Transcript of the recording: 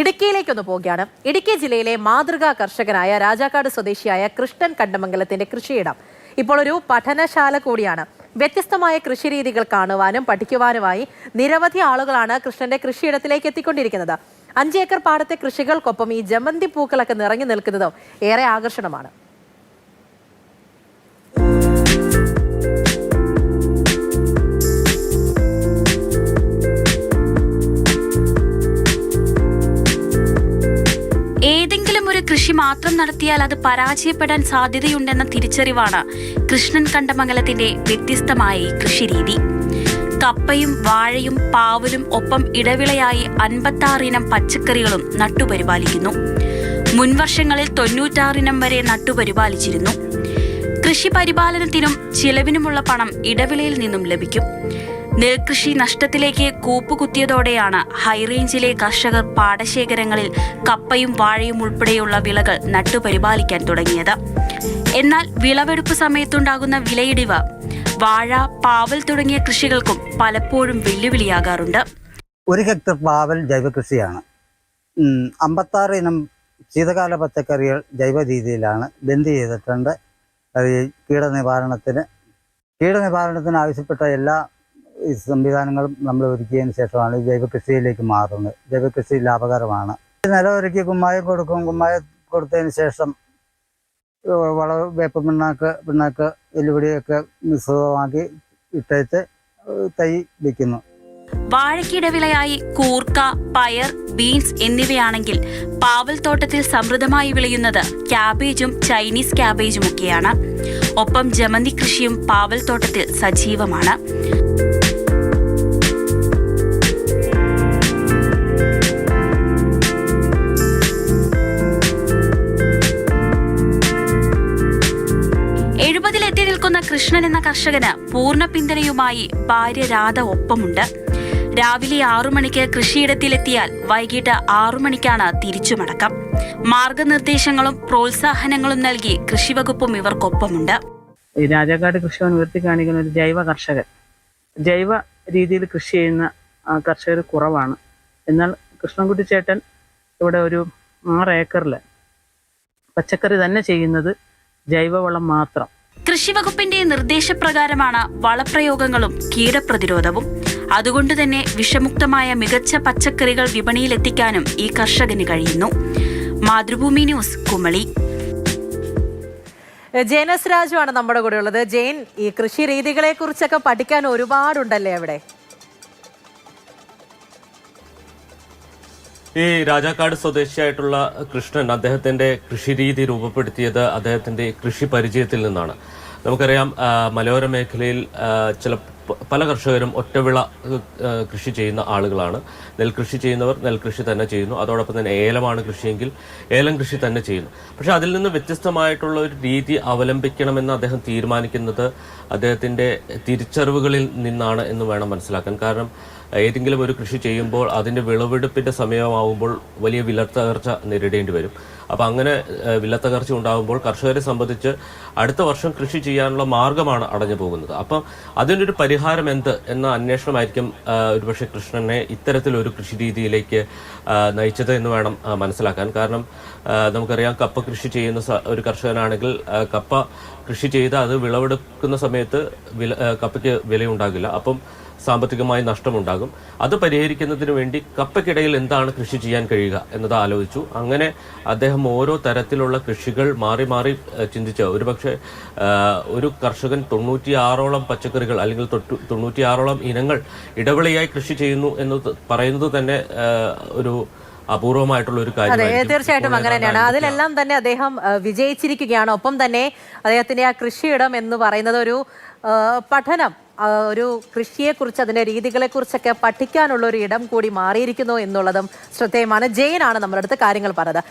ഇടുക്കിയിലേക്കൊന്ന് പോവുകയാണ്. ഇടുക്കി ജില്ലയിലെ മാതൃകാ കർഷകനായ രാജാക്കാട് സ്വദേശിയായ കൃഷ്ണൻ കണ്ടമംഗലത്തിന്റെ കൃഷിയിടം ഇപ്പോൾ ഒരു പഠനശാല കൂടിയാണ്. വ്യത്യസ്തമായ കൃഷിരീതികൾ കാണുവാനും പഠിക്കുവാനുമായി നിരവധി ആളുകളാണ് കൃഷ്ണന്റെ കൃഷിയിടത്തിലേക്ക് എത്തിക്കൊണ്ടിരിക്കുന്നത്. 5 ഏക്കർ പാടത്തെ കൃഷികൾക്കൊപ്പം ഈ ജമന്തി പൂക്കളൊക്കെ നിറഞ്ഞു നിൽക്കുന്നതും ഏറെ ആകർഷണമാണ്. ഏതെങ്കിലും ഒരു കൃഷി മാത്രം നടത്തിയാൽ അത് പരാജയപ്പെടാൻ സാധ്യതയുണ്ടെന്ന തിരിച്ചറിവാണ് കൃഷ്ണൻ കണ്ടമംഗലത്തിന്റെ വ്യത്യസ്തമായ ഈ കൃഷിരീതി. കപ്പയും വാഴയും പാവലും ഒപ്പം ഇടവിളയായി 56 ഇനം പച്ചക്കറികളും നട്ടുപരിപാലിക്കുന്നു. മുൻവർഷങ്ങളിൽ 96 ഇനം വരെ നട്ടുപരിപാലിച്ചിരുന്നു. കൃഷി പരിപാലനത്തിനും ചിലവിനുമുള്ള പണം ഇടവിളയിൽ നിന്നും ലഭിക്കും. നെൽകൃഷി നഷ്ടത്തിലേക്ക് കൂപ്പുകുത്തിയതോടെയാണ് ഹൈറേഞ്ചിലെ കർഷകർ പാടശേഖരങ്ങളിൽ കപ്പയും വാഴയും ഉൾപ്പെടെയുള്ള വിളകൾ നട്ടുപരിപാലിക്കാൻ തുടങ്ങിയത്. എന്നാൽ വിളവെടുപ്പ് സമയത്തുണ്ടാകുന്ന വിലയിടിവ് വാഴ, പാവൽ തുടങ്ങിയ കൃഷികൾക്കും പലപ്പോഴും വെല്ലുവിളിയാകാറുണ്ട്. 1 ഹെക്ടർ പാവൽ ജൈവകൃഷിയാണ്. 56 ഇനം ശീതകാല പച്ചക്കറികൾ ജൈവ രീതിയിലാണ് ബന്ദ് ചെയ്തിട്ടുണ്ട്. കീടനിവാരണത്തിന് ആവശ്യപ്പെട്ട എല്ലാ സംവിധാനങ്ങളും നമ്മൾ ഒരുക്കിയതിന് ശേഷമാണ് ജൈവകൃഷിയിലേക്ക് മാറുന്നത്. ജൈവകൃഷി ലാഭകരമാണ്. നിലമൊരുക്കി കുമ്മായം കൊടുക്കും. കുമ്മായം കൊടുത്തതിന് ശേഷം വേപ്പ പിണ്ണാക്ക് എല്ലുപൊടിയൊക്കെ മിശ്രിതമാക്കി ഇട്ടേച്ച് തൈ വയ്ക്കുന്നു. വാഴയ്ക്കിടവിളയായി കൂർക്ക, പയർ, ബീൻസ് എന്നിവയാണെങ്കിൽ പാവൽ തോട്ടത്തിൽ സമൃദ്ധമായി വിളയുന്നത് ക്യാബേജും ചൈനീസ് ക്യാബേജുമൊക്കെയാണ്. ഒപ്പം ജമന്തി കൃഷിയും പാവൽ തോട്ടത്തിൽ സജീവമാണ്. എഴുപതിലെത്തി നിൽക്കുന്ന കൃഷ്ണൻ എന്ന കർഷകന് പൂർണ്ണ പിന്തുണയുമായി ഭാര്യ രാധ ഒപ്പമുണ്ട്. രാവിലെ 6 മണിക്ക് കൃഷിയിടത്തിലെത്തിയാൽ വൈകിട്ട് 6 മണിക്കാണ് തിരിച്ചുമടക്കം. മാർഗനിർദ്ദേശങ്ങളും പ്രോത്സാഹനങ്ങളും നൽകി കൃഷിവകുപ്പും ഇവർക്കൊപ്പമുണ്ട്. രാജാക്കാട് കൃഷിഭവൻ ഉയർത്തി കാണിക്കുന്ന ഒരു ജൈവ കർഷകൻ, ജൈവ രീതിയിൽ കൃഷി ചെയ്യുന്ന കർഷകർ കുറവാണ്. എന്നാൽ കൃഷ്ണൻകുട്ടി ചേട്ടൻ ഇവിടെ ഒരു 6 ഏക്കറിൽ പച്ചക്കറി തന്നെ ചെയ്യുന്നത് ജൈവവളം മാത്രം. കൃഷിവകുപ്പിന്റെ നിർദ്ദേശപ്രകാരമാണ് വളപ്രയോഗങ്ങളും കീടപ്രതിരോധവും. അതുകൊണ്ട് തന്നെ വിഷമുക്തമായ മികച്ച പച്ചക്കറികൾ വിപണിയിലെത്തിക്കാനും ഈ കർഷകന് കഴിയുന്നു. മാതൃഭൂമി ന്യൂസ്, കുമളി. ജയനസ് രാജു ആണ് നമ്മുടെ കൂടെ ഉള്ളത്. ജയൻ, ഈ കൃഷി രീതികളെ കുറിച്ചൊക്കെ പഠിക്കാൻ ഒരുപാടുണ്ടല്ലേ അവിടെ? ഈ രാജാക്കാട് സ്വദേശിയായിട്ടുള്ള കൃഷ്ണൻ അദ്ദേഹത്തിന്റെ കൃഷിരീതി രൂപപ്പെടുത്തിയത് അദ്ദേഹത്തിന്റെ കൃഷി പരിചയത്തിൽ നിന്നാണ്. നമുക്കറിയാം, മലയോര മേഖലയിൽ പല കർഷകരും ഒറ്റവിള കൃഷി ചെയ്യുന്ന ആളുകളാണ്. നെൽകൃഷി ചെയ്യുന്നവർ നെൽകൃഷി തന്നെ ചെയ്യുന്നു. അതോടൊപ്പം തന്നെ ഏലമാണ് കൃഷിയെങ്കിൽ ഏലം കൃഷി തന്നെ ചെയ്യുന്നു. പക്ഷെ അതിൽ നിന്ന് വ്യത്യസ്തമായിട്ടുള്ള ഒരു രീതി അവലംബിക്കണമെന്ന് അദ്ദേഹം തീരുമാനിക്കുന്നത് അദ്ദേഹത്തിന്റെ തിരിച്ചറിവുകളിൽ നിന്നാണ് എന്ന് വേണം മനസ്സിലാക്കാൻ. കാരണം ഏതെങ്കിലും ഒരു കൃഷി ചെയ്യുമ്പോൾ അതിൻ്റെ വിളവെടുപ്പിൻ്റെ സമയമാവുമ്പോൾ വലിയ വിലത്തകർച്ച നേരിടേണ്ടി വരും. അപ്പം അങ്ങനെ വിലത്തകർച്ച ഉണ്ടാകുമ്പോൾ കർഷകരെ സംബന്ധിച്ച് അടുത്ത വർഷം കൃഷി ചെയ്യാനുള്ള മാർഗമാണ് അടഞ്ഞു പോകുന്നത്. അപ്പം അതിനൊരു പരിഹാരം എന്ത് എന്ന അന്വേഷണമായിരിക്കും ഒരുപക്ഷെ കൃഷ്ണനെ ഇത്തരത്തിലൊരു കൃഷി രീതിയിലേക്ക് നയിച്ചത് എന്ന് വേണം മനസ്സിലാക്കാൻ. കാരണം നമുക്കറിയാം, കപ്പ കൃഷി ചെയ്യുന്ന ഒരു കർഷകനാണെങ്കിൽ കപ്പ കൃഷി ചെയ്ത് അത് വിളവെടുക്കുന്ന സമയത്ത് കപ്പയ്ക്ക് വിലയുണ്ടാകില്ല. അപ്പം സാമ്പത്തികമായി നഷ്ടമുണ്ടാകും. അത് പരിഹരിക്കുന്നതിന് വേണ്ടി കപ്പയ്ക്കിടയിൽ എന്താണ് കൃഷി ചെയ്യാൻ കഴിയുക എന്നത് ആലോചിച്ചു. അങ്ങനെ അദ്ദേഹം ഓരോ തരത്തിലുള്ള കൃഷികൾ മാറി മാറി ചിന്തിച്ച് ഒരുപക്ഷെ ഒരു കർഷകൻ 96ഓളം പച്ചക്കറികൾ അല്ലെങ്കിൽ 96ഓളം ഇനങ്ങൾ ഇടവിളയായി കൃഷി ചെയ്യുന്നു എന്ന് പറയുന്നത് തന്നെ ഒരു അപൂർവമായിട്ടുള്ള ഒരു കാര്യം. അതെ, തീർച്ചയായിട്ടും അങ്ങനെ തന്നെയാണ്. അതിലെല്ലാം തന്നെ അദ്ദേഹം വിജയിച്ചിരിക്കുകയാണ്. ഒപ്പം തന്നെ അദ്ദേഹത്തിന്റെ ആ കൃഷിയിടം എന്ന് പറയുന്നത് ഒരു പഠനം, ഒരു കൃഷിയെക്കുറിച്ച് അതിന്റെ രീതികളെക്കുറിച്ചൊക്കെ പഠിക്കാനുള്ള ഒരു ഇടം കൂടി മാറിയിരിക്കുന്നു എന്നുള്ളതും ശ്രദ്ധേയമാണ്. ജയനാണ് നമ്മുടെ അടുത്ത് കാര്യങ്ങൾ പറഞ്ഞത്.